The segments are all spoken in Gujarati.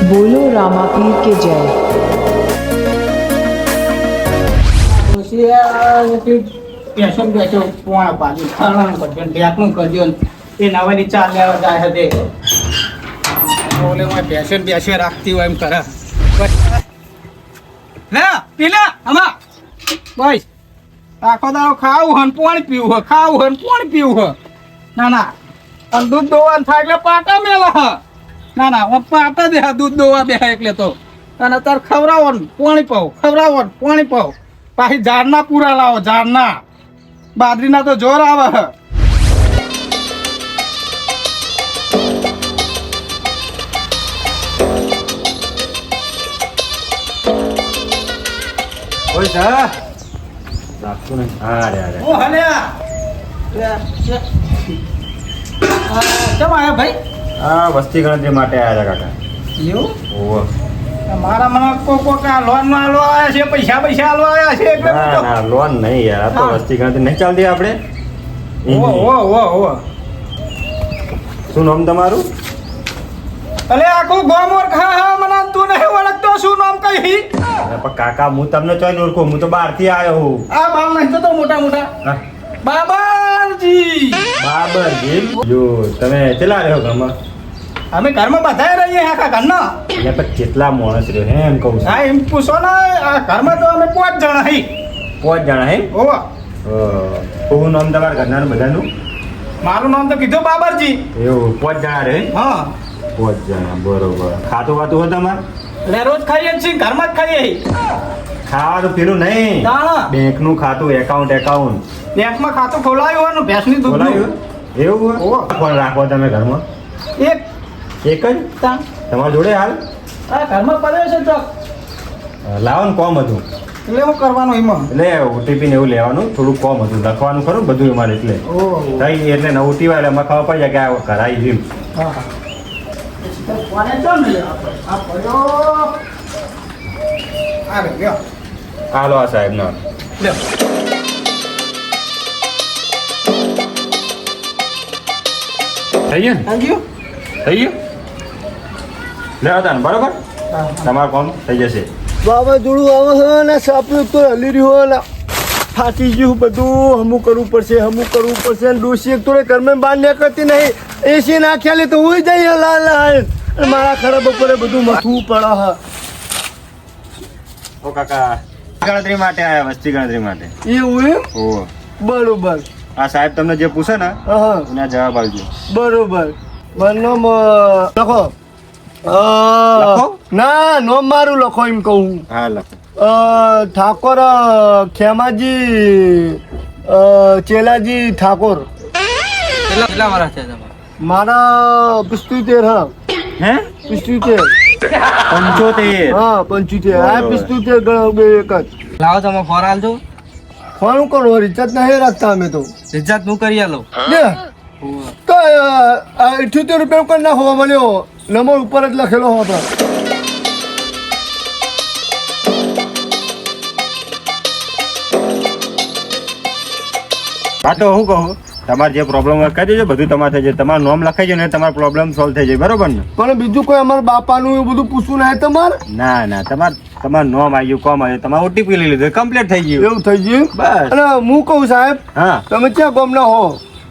बोलो रामापीर के जय। પેશન બેસો પોણા પાડી ખાવાનું કરજો ઢેકનું કરજો એ નવાની ચાલ લેવા જાય હતે બોલે માં પેશન બેસે રાખતી હોય એમ કરે હે પીલા આમાં ભાઈ આખો દાડો ખાવું હન પાણી પીવું હ ખાવું હન પાણી પીવું હ ના ના અને દૂધ દોવાનું થાય એટલે પાટા મેલા હ ના ના પાટા દે દૂધ દોવા બે એટલે તો અને તાર ખવડાવવાનું પાણી પાવ ખવડાવવાનું પાણી પાવ પાછી ઝાડના પૂરા લાવો ઝાડના બાદરીના તો જોર આવે હ ઓય સા રાખતો ને અરે અરે ઓ હલ્યા કેમ આયા ભાઈ આ વસ્તી ગણતરી માટે આવ્યા કાકા એવું ઓહો મારા મને કોક આ લોન માં આલો આયા છે પૈસા આલો આયા છે એટલે ના ના લોન નહીં યાર આ તો હા. વસ્તી ગણતરી નહીં ચાલતી આપણે ઓ શું નામ તમારું અલે આખું ગોમોર હા મને તું નહીં ઓળખતો શું નામ કઈ અરે પણ કાકા હું તમને ચોઈ ઓળખું હું તો બહારથી આવ્યો હું આ બાલ નહીં તો મોટા હા, બાબાજી બાબરજી જો તમે ચેલા રહ્યો ઘરમાં અમે ઘરમાં બધાય રહીએ આખા ઘરના એટલે પણ કેટલા માણસ રહ્યો હે એમ કહું છું હા એમ પૂછો ને આ ઘરમાં તો અમે 5 જણા હી 5 જણા હે ઓવા શું નામ તમારા ઘરનાનું બધાનું મારું નામ તો કીધું બાબરજી એવું 5 જણા રહે હા 5 જણા બરોબર ખાતું વાતું હોય તમારે એટલે રોજ ખાઈએ જ છીએ ઘરમાં જ ખાઈએ ખાવાનું પેલું નહીં દાણા બેંકનું ખાતું એકાઉન્ટ બેંકમાં ખાતું ખોલાયું હોય ને ભેંસની દૂધનું બોલાયું એવું ઓહો. કોણ રાખો તમે ઘરમાં એક એક જ તા તમારા જોડે હાલ આ ઘરમાં પડ્યો છે ચોક લાવો ને કોમ હતું એટલે શું કરવાનું એમાં એટલે ઓટીપી ને એવું લેવાનું થોડું કોમ હતું લખવાનું ખરું બધું અમારે એટલે ઓહો થઈ એટલે ને ઓટીપી એટલે એમાં ખબર પડી જાય કે આ કરાઈ જીમ હા હા કોને ચો ને આ પડ્યો આ રે લ્યો હાલો આ સાહેબ નો લ્યો થઈ ગયું ને? થેન્ક યુ થઈ ગયું લેવા તા ને બરોબર હા તમારું કામ થઈ જશે વાવાઝોડું આવે છે ને સાપડું તો હલી રહ્યું ને ફાટી ગયું બધું હમું કરવું પડશે ને ડોસી એક તો ઘરમાં બહાર નીકળતી નહીં એસી નાખ્યા લે તો હું જઈએ લાલ લાલ અને મારા ખરા બપોરે બધું મથવું પડે હ ઓ કાકા ગણતરી માટે આવ્યા વસ્તી ગણતરી માટે એવું એમ ઓ બરોબર આ સાહેબ તમને જે પૂછે ને હા એના જવાબ આવજો બરોબર મારું નામ લખો લખો? ના નામ મારું લખો એમ કહું હા લખો ઠાકોર ખેમાજી ચેલાજી ઠાકોર કેટલા વર્ષ છે તમારે મારા 75 હા હે 75 75 હા 75 હા 75 ગણો બે એક જ લાવો તમે ફોન આલજો ફોન કરો રિચાર્જ નહીં રાખતા અમે તો રિચાર્જ હું કરી આલો લે તો 78 રૂપિયા કરી નાખો મળ્યો નંબર ઉપર જ લખેલો હતો હા તો હું કહું તમારે જે પ્રોબ્લેમ હોય કહી દેજો બધું તમારે થઈ જાય તમારું નામ લખાઈ જાય ને તમારો પ્રોબ્લેમ સોલ્વ થઈ જાય બરોબર ને પણ બીજું કોઈ અમારા બાપાનું એવું બધું પૂછવું નહીં તમારે ના ના તમારું નામ આવ્યું કોમ આવ્યું તમારે ઓટીપી લઈ લીધું કમ્પ્લીટ થઈ ગયું એવું થઈ ગયું બસ અને હું કહું સાહેબ હા તમે ક્યાં ગામના હો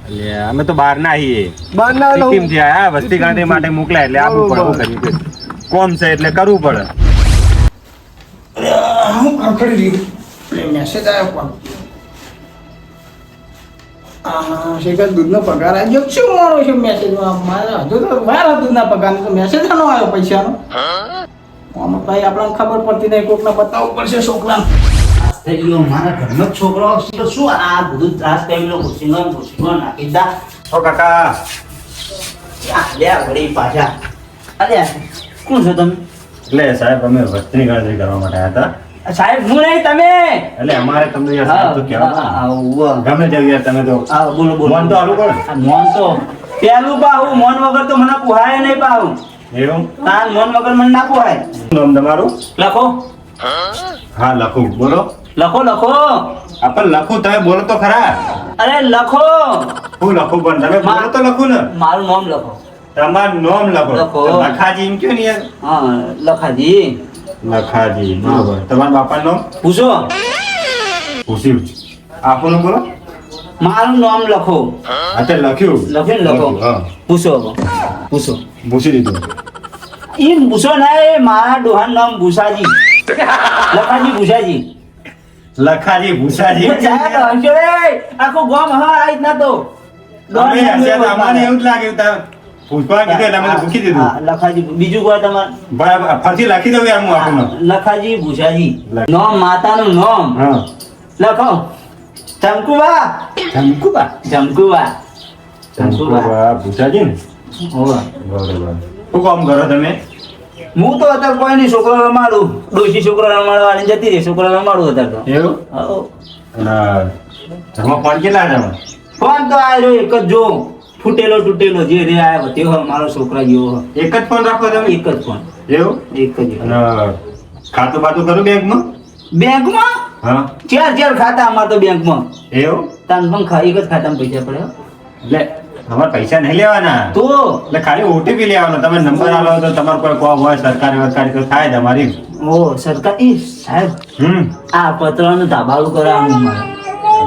એટલે અમે તો બહાર ના આવીએ બહાર ના રહો. સિક્કિમ થી આયા વસ્તી ગણતરી માટે મોકલાય એટલે આપવું પડે શું કરીએ કોમ છે એટલે કરવું પડે હું ખડખડી રહ્યું મેસેજ આવ્યો પણ શેખર દૂધનો પગાર આવી ગયો શું મારો છે મેસેજમાં મારે હજુ તો વાર દૂધના પગારનો તો મેસેજ આનો આવ્યો પૈસાનો આમાં ભાઈ આપણને ખબર પડતી નહીં કોકને બતાવવું પડશે છોકરાને થઈ ગયો મારા ઘરનો છોકરો તો શું આ બધું ત્રાસ કરી લો ખુશીનો નાખી દા ઓ કાકા આ લે વળી પાછા અરે કોણ છો તમે એટલે સાહેબ અમે વસ્તીની ગણતરી કરવા માટે આવ્યા સાહેબ હું નહીં તમે હતા એટલે અમારે તમને યાર સાહેબ તો કહેવા ગમે તેવું યાર તમે તો બોલો મોન તો આલું પડે આ મોન તો પેલું બાહુ મોન વગર તો મને પુહાય નહીં બાહુ એવું તાર મોન વગર મને ના પુહાય શું નામ તમારું લખો હા લખું બોલો લખો આપણ લખું તમે બોલો તો ખરા અરે લખો હું લખું પણ તમે બોલો તો લખું ને મારું નામ લખો તમારું નામ લખો લખો. લખાજી એમ કયો ને યાર હા લખાજી લખાજી બરોબર તમારા બાપાનું નામ પૂછો પૂછ્યું આપણું બોલો મારું નામ લખો અત્યારે લખ્યું લખ્યું ને લખો હા પૂછો પૂછો પૂછી દીધું એમ પૂછો ના એ મારા ડોહાનું નામ ભૂસાજી લખાજી ભૂસાજી લખાજી ભૂસાજી ચાલો, હસજો રે. આખું ગામ હા આ રીતના તો તમે હસ્યા તો અમને એવું જ લાગ્યું તા પૂછવા કીધું એટલે અમે તો પૂછી દીધું હા, લખાજી બીજું કોઈ તમારે બરાબર ફરથી લખી દઉં યાર હું આપણું લખાજી ભૂસાજી લખ. નામ માતાનું નામ હા લખો ચમકુબા ચમકુબા ચમકુબા ચમકુબા ચમકુબા ભૂસાજી ને હોવે. બરોબર શું કામ કરો તમે હું તો અત્યારે કોઈ નહીં છોકરો રમાડું ડોશી છોકરો રમાડવાની જતી રહી છોકરો રમાડું અત્યારે તો એવું હઉ. અને ઘરમાં ફોન કેટલા છે ફોન તો આ રહ્યો એક જ જો ફૂટેલો તૂટેલો જે રે આવ્યો તે હોય મારો છોકરા જેવો હોય. એક જ ફોન રાખો તમે એક જ ફોન એવું એક જ અને ખાતું બાતું કરું બેંકમાં બેંકમાં હા ચાર ખાતા અમાર તો બેંકમાં એવું તાન પણ એક જ ખાતામાં પૈસા પડે હો. એટલે તમારે પૈસા નહીં લેવાના તો એટલે ખાલી ઓટીપી લેવાનો તમે નંબર આલો તો તમારે કોઈ કોમ હોય સરકારી વરકારી તો થાય તમારી ઓ સરકાર એ સાહેબ આ પતરાનું ધાબાળું કરાવવાનું મારે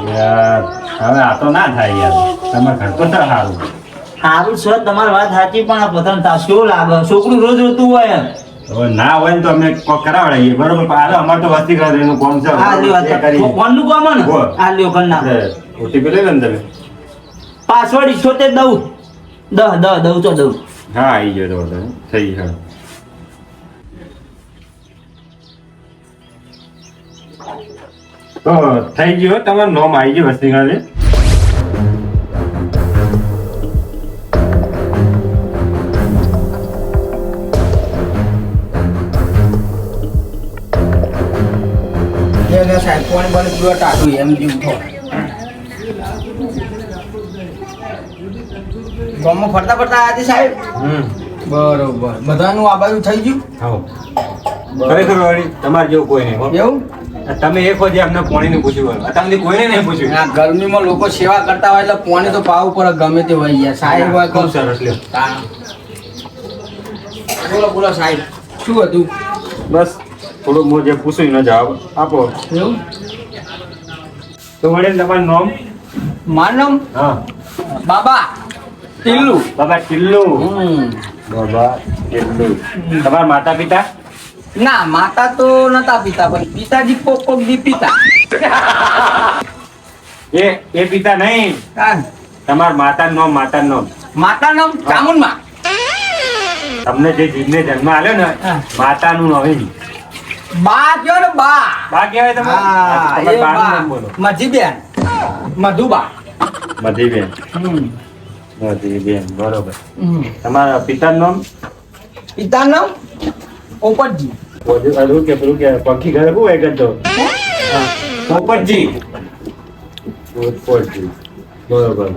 યાર, હવે આ તો ના થાય યાર તમારે ઘર તો સારું સારું સર તમારી વાત સાચી પણ આ પતરાનું તાસ કેવું લાગે છોકરું રોજ રોતું હોય હવે ના હોય ને તો અમે કોક કરાવડાવીએ બરોબર પણ આ તો અમારે તો વસ્તી કરવાનું કોમ છે આ લ્યો એ કરીએ. ફોનનું કામ હે ને હો. આ લ્યો કર નાખો ઓટીપી લઈ લો ને તમે પાસવર્ડ 78 દઉં તો દઉં હા આવી ગયો તો વાંધો નહીં. થઈ ગયો તો થઈ ગયો તમારું નામ આવી ગયું વસ્તી ગાલે સાહેબ કોણ બને પૂરો ટાટું એમ જેવું થો ગામમાં ફરતા ફરતા આજે સાહેબ બરોબર બધાનું આ બાજુ થઈ ગયું ખરેખર વળી તમારે જેવું કોઈ નહીં હો. એવું તમે એક વખત અમને પાણીનું પૂછ્યું હોય તમને કોઈને નહીં પૂછ્યું આ ગરમીમાં લોકો સેવા કરતા હોય એટલે પાણી તો પાવું પડે ગમે તે હોય યાર સાહેબ હોય ખૂબ સરસ લ્યો તાણ. બોલો બોલો સાહેબ શું હતું બસ થોડુંક હું જે પૂછ્યું એનો જવાબ આપો એવું તો વડે તમારું નામ મારું નામ હા બાબા ટીલ્લુ બાબા ટિલ્લુ બાબા ટિલ્લુ તમારા માતા પિતા ના માતા તો નતા પિતા પણ પિતાજી કોક કોક દી પિતા એ પિતા નહીં હા. તમારા માતાનું નામ માતાનું નામ માતા નામ ચામુંડમાં તમને જે જીવને જન્મ આલ્યો ને હા. માતાનું નામ એમ. બા કયો ને બા બા કહેવાય તમારે? હા તમારા એ બાનું બા નામ બોલો મધીબેન મધુબા મધીબેન મધીબેન બરોબર તમારા પિતાનું નામ પિતા નામ પોપટજી બધું કે પેલું કે પંખી ઘરે શું હોય કરતો પોપટજી પોપટજી બરોબર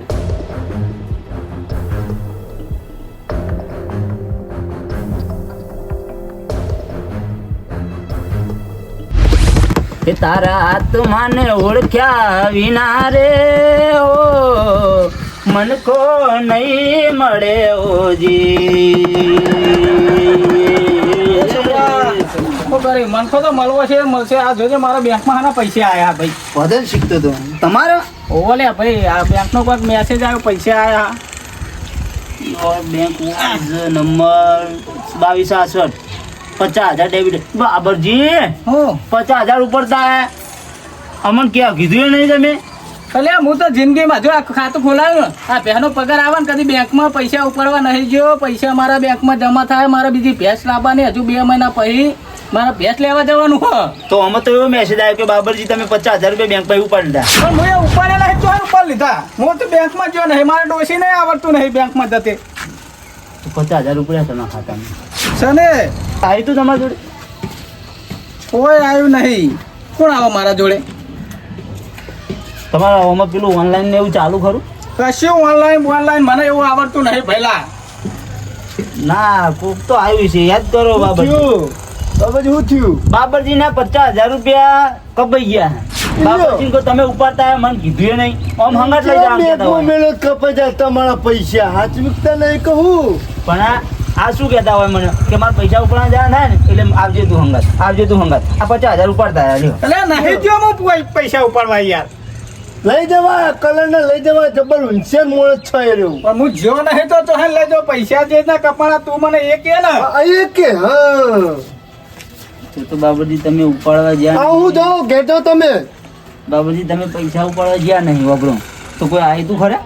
એ તારા આત્માને ઓળખ્યા વિના રે ઓ મનકો નહીં મળે ઓજી મનખો તો મળવો છે મળશે આ જોજે મારા બેંકમાં આના પૈસા આયા ભાઈ વધન શીખતો તો તમારો ઓલે ભાઈ આ બેંકનો કોઈક મેસેજ આવ્યો પૈસા આયા બેંક નંબર 2268 50,000 ડેબિટ બાબરજી હું 50,000 ઉપર થાય અમન ક્યાં કીધું નહીં તમે એટલે હું તો જિંદગીમાં જો આ ખાતું ખોલાવ્યું ને આ પહેનો પગાર આવે ને કદી બેંકમાં પૈસા ઉપાડવા નહીં ગયો પૈસા મારા બેંકમાં જમા થાય મારે બીજી ભેંસ લાવવાની હજુ 2 મહિના પછી મારે ભેંસ લેવા જવાનું હો તો અમે તો એવો મેસેજ આવ્યો કે બાબરજી તમે 50,000 રૂપિયા બેંક પર ઉપાડી લીધા પણ હું એ ઉપાડેલા નહીં ચોર ઉપર લીધા હું તો બેંકમાં ગયો નહીં મારે ડોસી નહીં આવડતું નહીં બેંકમાં જતે તો 50,000 રૂપિયા તમારા ખાતામાં છે ને આવી તું તમારા જોડે કોઈ આવ્યું નહીં કોણ આવે મારા જોડે તમારા આમાં પેલું ઓનલાઈન ને એવું ચાલુ ખરું કશું ઓનલાઈન મને એવું આવડતું નહીં પહેલા ના કોક તો આવ્યું છે યાદ કરો બાબરજી શું થયું બાબરજી ના 50,000 રૂપિયા કપાઈ ગયા બાબરજી કો તમે ઉપાડતા મને કીધું નહીં આમ હંગાટ લઈ જવાનું કહેતા હોય. મેળો કપાઈ જાય તમારા પૈસા હાથ વિકતા નહીં કહું પણ આ શું કહેતા હોય મને કે મારા પૈસા ઉપાડવા જવા થાય ને એટલે આવજે તું હંગાત આ 50,000 ઉપાડતા લ્યો. એટલે નહીં જો હું પૈસા ઉપાડવા યાર. લઈ જવા કલર ને લઈ જવા જબર હુંશિયાર મોણસ છે એ રહ્યું. પણ હું જો નહીં તો હે લેજો પૈસા જે ના કપાણા તું મને એ કે ને. એ કે હા તો બાબુજી તમે ઉપાડવા જ્યાં હું જાઉં ઘેર તમે બાબુજી તમે પૈસા ઉપાડવા જ્યાં નહીં વગડો તો કોઈ આવી તું ખરા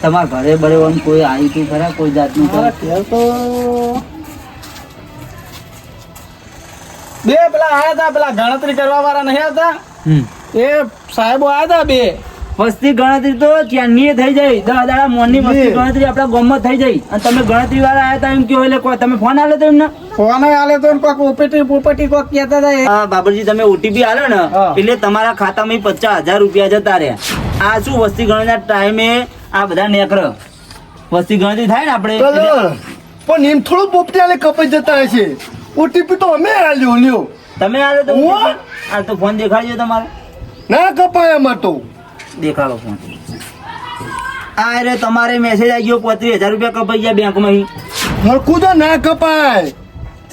તમારા ઘરે બરે આમ કોઈ આવી તું ખરા કોઈ જાતનું કોઈ? અત્યારે તો બે પેલા આયા હતા પેલા ગણતરી કરવા વાળા નહીં આવતા એ સાહેબો આયા હતા બે. વસ્તી ગણતરી તો ત્યાંની થઈ જાય 10 દાડા મોની વસ્તી ગણતરી આપણા ગામમાં થઈ જાય અને તમે ગણતરી વાળા આવ્યા હતા એમ કહો એટલે કોઈ તમે ફોન આલે તો એમને ફોન આલે તો કોઈક ઓપીટી કોઈક કહેતા હતા. હા બાબરજી તમે ઓટીપી આલો ને એટલે તમારા ખાતામાં 50,000 રૂપિયા જતા રહ્યા. આ શું વસ્તી ગણતરીના ટાઈમે આ બધા નેકર વસ્તી ગણતરી થાય ને આપણે કલર પણ એમ થોડું પોપટી આલે કપાઈ જતા હશે. ઓટીપી તો અમે આલ્યો લ્યો. તમે આલો તો આ તો ફોન દેખાડજો તમારો. ના કપાય એમાં તો દેખાડો ફોન. આ રે તમારે મેસેજ આવી ગયો 35,000 રૂપિયા કપાઈ ગયા બેંકમાં. હરખું તો ના કપાય.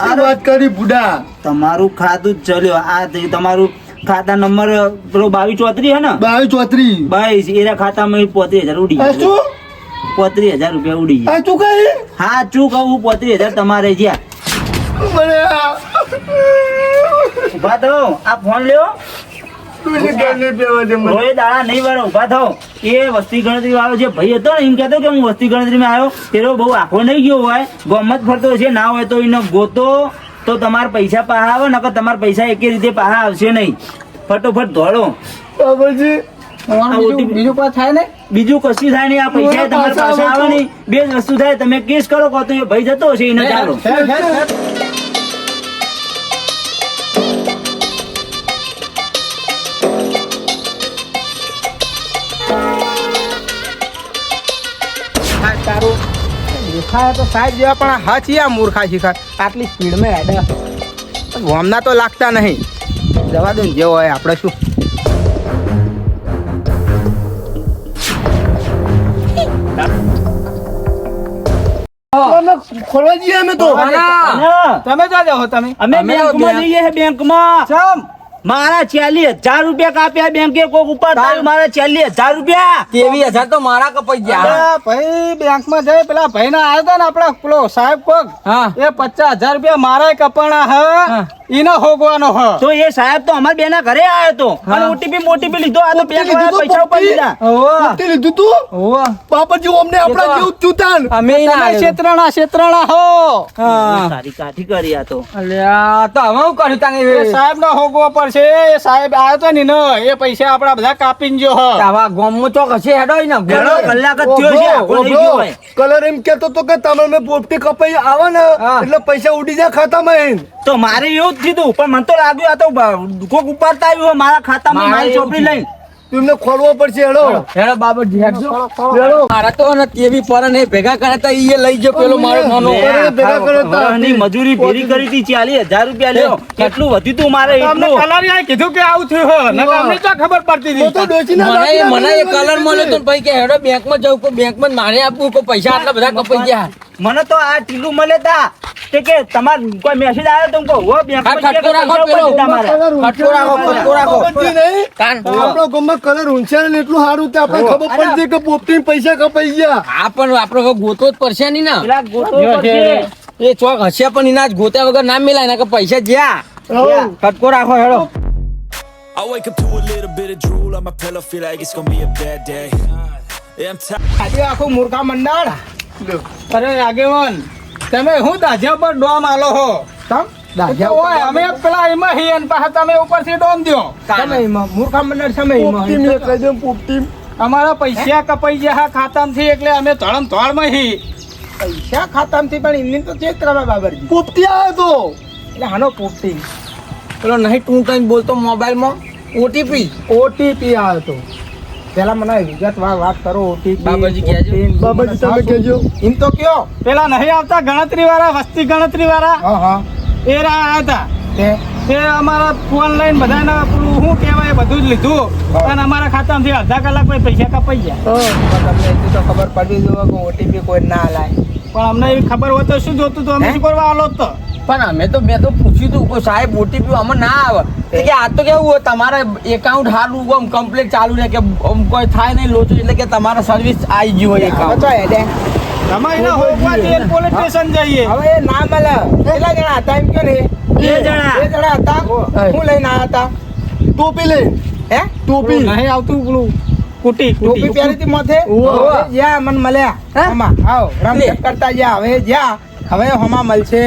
આ વાત કરી બુડા. તમારું ખાતું જ ચલ્યો. આ તમારું ખાતા નંબર પેલો 2234 હે ને 2234 22 એના ખાતામાં 35,000 ઉડી આ ગયા. શું 35,000 રૂપિયા ઉડી ગયા. આ તું કઈ હા ચૂક કહું 35,000 તમારે જ્યાં મને ઉભા થો આ ફોન લ્યો. તું ગાને બેવા દે મને. રોય દાડા નહીં વાળો ઉભા થો. એ વસ્તી ગણતરી વાળો જે ભાઈ હતો ને એમ કહેતો કે હું વસ્તી ગણતરીમાં આવ્યો તેરો બહુ આખો નહીં ગયો હોય ગમત ફરતો છે ના હોય તો એને ગોતો તો તમારા પૈસા પાહા આવે નકર તમારા પૈસા એકે રીતે પાહા આવશે નહીં. ફટોફટ દોડો. બાબાજી બીજું કોઈ થાય ને બીજું કશું થાય નહીં. આ પૈસા તમારા પાસે આવે નહીં. બે જ વસ્તુ થાય તમે કેસ કરો કહો તો એ ભાઈ જતો હશે એને ચાલો. તારું દેખાય તો સાહેબ જેવા પણ હાચિયા મૂર્ખા શીખા આટલી સ્પીડમાં હેડા વોમના તો લાગતા નહીં. જવા દો ને જેવો હોય આપણે શું. ખોલવા જઈએ અમે તો. તમે જો જાઓ તમે અમે બેંકમાં જઈએ છે બેંકમાં. ચમ મારા 40,000 રૂપિયા કાપ્યા બેંકે કોક ઉપાડતા મારા 40,000 રૂપિયા. 23,000 તો મારા કપાઈ ગયા. અરે ભાઈ બેંકમાં જઈ પેલા ભાઈ ના આવ્યા હતા ને આપડા પેલો સાહેબ કોક હા એ 50,000 રૂપિયા મારા કપાણા હ ઈને હોગવાનો હ. તો એ સાહેબ તો અમારા બેના ઘરે આવ્યો તો અને ઓટીપી લીધો. આ તો બેંક વાળા પૈસા ઉપાડી લીધા. ઓવા તે લીધું તું ઓવા બાપાજી અમને આપણા જેવું ચૂતાન. અમે ક્ષેત્રણા હો. સારી કાઠી કરી આ તો. અલ્યા તો હવે હું કર્યું તાંગે એ સાહેબ નો હોગવો પડશે. એ સાહેબ આવ્યો તો ને એ પૈસા આપડા બધા કાપીને જો હ. આવા ગોમમાં ચોક હશે હેડો ને ઘણો કલાક જ થયો છે. આખો નહીં ગયો હોય. કલર એમ કેતો તો કે તમે મેં પોપટી કપાઈ આવે ને એટલે પૈસા ઉડી જાય ખાતામાં. તો મારે એવું જ કીધું પણ મને તો લાગ્યું આ તો કોક ઉપાડતા આવ્યું હોય મારા ખાતામાં મારી ચોપડી લઈને. તમને ખોલવો પડશે. હેડો હેડો બાબરજી હેડો. મારા તો ને તેવી પર ને ભેગા કર્યા તા ઈ લઈ ગયો પેલો મારો નાનો. ભેગા કરો તો. વરાની મજૂરી ભેરી કરી હતી 40,000 રૂપિયા લ્યો. કેટલું વધ્યું તું મારે અમને એટલું. કલારીયાએ કીધું કે આવું થયું હ. નકર અમને તો ખબર પડતી તો તો હતી. ડોશીના મને એ કલર મળ્યો તો ભાઈ કે હેડો બેંકમાં જવું કોઈ બેંકમાં મારે આપવું કોઈ પૈસા આટલા બધા કપાઈ ગયા. મને તો આ ટીલું મળે તા કે તમાર કોઈ મેસેજ આવ્યો તો હું કહું હો બેંકમાં ખટકો રાખો પેલો. ખટકો રાખો ખટકો રાખો. કાન આપણો ગામમાં કલર ઊંચાણ ને એટલું સારું તે આપણે ખબર પડી જાય કે પોપટી પૈસા કપાઈ ગયા. આ પણ આપણો ગોતો જ પડશે નહીં ને. પેલા ગોતો પડશે. એ ચોક હશે પણ એના જ ગોત્યા વગર ના મિલાય ને કે પૈસા જ્યાં ખટકો રાખો હેડો. I wake up to a little bit of drool on my pillow, feel like it's gonna be a bad day. Yeah, I'm tired. આજે આખું મૂર્ખા મંડાણ. અરે આગેવાન તમે હું દાજ્યા પર ડોમ આલો હો. તમ દાજ્યા ઓય અમે પેલા એમાં હી અને પાછા તમે ઉપરથી ડોમ દ્યો. તમે એમાં મૂર્ખા મંડળ તમે પોપટી મેં કહી દઉં પોપટી અમારા પૈસા કપાઈ ગયા ખાતામાંથી એટલે અમે ધડમ ધોળમાં હી પૈસા ખાતામાંથી પણ એમની તો ચેક કરવા બાબરજી. પોપટી આવ્યો તો એટલે હાનો પોપટી પેલો નહીં તું કઈ બોલતો મોબાઈલમાં ઓટીપી આવ્યો તો. પેલા મને વિગતવાર વાત કરો. ઓટીપી બાબાજી કહેજો. બાબાજી તમે કહેજો. એમ તો કયો પેલા નહીં આવતા ગણતરી વાળા વસ્તી ગણતરી વાળા એ આવ્યા હતા તે અમારા ફોન લઈને બધાને પેલું શું કહેવાય એ બધું જ લીધું અને અમારા ખાતામાંથી અડધા કલાક પછી પૈસા કપાઈ ગયા. તમને એટલી તો ખબર પડવી જોઈએ કે ઓટીપી કોઈ ના લાય. પણ અમને એવી ખબર હોય તો શું જોતું હતું, અમે શું કરવા આલો જ તો. પણ મેં તો પૂછ્યું હતું કે સાહેબ ઓટીપી આમાં ના આવે તો કે આ તો કેવું હોય તમારે એકાઉન્ટ હારું આમ કમ્પ્લીટ ચાલુ રહે કે આમ કોઈ થાય નહીં લોચો એટલે કે તમારા સર્વિસ આવી ગયું હોય એકાઉન્ટ. તમે એના હોકવાથી પોલીસ સ્ટેશન જઈએ. હવે એ ના મળે. કેટલા જણા હતા એમ કે ને? 2 જણા. 2 જણા હતા. શું લઈને આવ્યા હતા? ટોપી લઈ હે? ટોપી નહીં આવતું પેલું કુટી ટોપી પહેરી હતી માથે? ઓહો. જ્યાં મને મળ્યા આમાં આવો રમઝટ કરતા જ્યાં હવે જ્યાં હવે હમા મળશે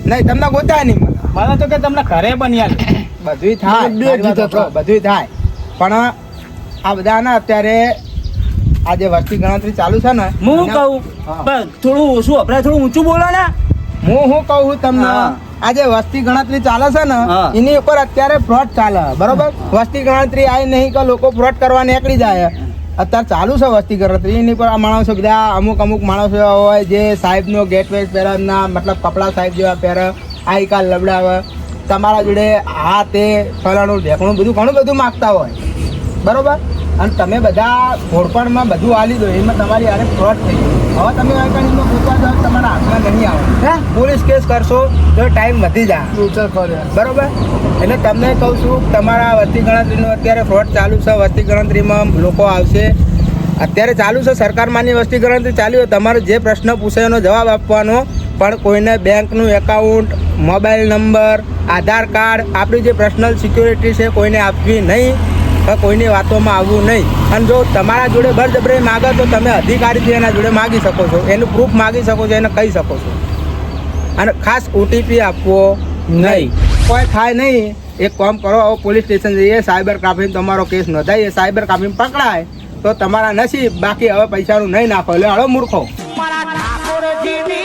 નહીં તમને ગોતાય નહીં મળે. મને તો કે તમને ઘરે બની આલે. બધુંય થાય બે મારી વાત જીતા સાંભળો, બધુંય થાય પણ આ બધા ને અત્યારે આ જે વસ્તી ગણતરી ચાલુ છે ને હું એના- કહું પણ થોડું ઓછું આપણે થોડું ઊંચું બોલો ને. હું કહું છું તમને હા. આ જે વસ્તી ગણતરી ચાલે છે ને હા. એની ઉપર અત્યારે ફ્રોડ ચાલે બરોબર. વસ્તી ગણતરી આવી નહીં કે લોકો ફ્રોડ કરવા નીકળી જાય. અત્યારે ચાલુ છે વસ્તી ગણતરી એની પર આ માણસો બધા અમુક માણસો એવા હોય જે સાહેબનો ગેટ વેટ પહેરવાના મતલબ કપડા સાહેબ જેવા પહેરે આઈ કાર્ડ લબડાવે તમારા જોડે આ તે ફલાણું ઢેકણું બધું ઘણું બધું માગતા હોય બરોબર. અને તમે બધા ઘોડપણમાં બધું આલી દો એમાં તમારી આને ફ્રોડ થઈ ગયો. હવે તમે એમાં પૂછવા જાઓ તમારા હાથમાં નહીં આવે. પોલીસ કેસ કરશો તો ટાઈમ વધી જાય બરોબર. એટલે તમને કહું છું તમારા વસ્તી ગણતરીનું અત્યારે ફ્રોડ ચાલુ છે. વસ્તી ગણતરીમાં લોકો આવશે અત્યારે ચાલુ છે સરકારમાંની વસ્તી ગણતરી ચાલુ હોય તમારે જે પ્રશ્ન પૂછે એનો જવાબ આપવાનો. પણ કોઈને બેંકનું એકાઉન્ટ મોબાઈલ નંબર આધાર કાર્ડ આપણી જે પર્સનલ સિક્યોરિટી છે કોઈને આપવી નહીં કે કોઈની વાતોમાં આવવું નહીં. અને જો તમારા જોડે બળજબરી માગે તો તમે અધિકારીથી એના જોડે માગી શકો છો એનું પ્રૂફ માગી શકો છો એને કહી શકો છો. અને ખાસ ઓટીપી આપવો નહીં. કોઈ થાય નહીં એક કામ કરો હવે પોલીસ સ્ટેશન જઈએ સાયબર ક્રાઇમ તમારો કેસ નોંધાઈએ સાયબર ક્રાઇમ પકડાય તો તમારા નસીબ બાકી હવે પૈસાનું નહીં નાખો એટલે હળો મૂર્ખો. મારા ઠાકોરજીની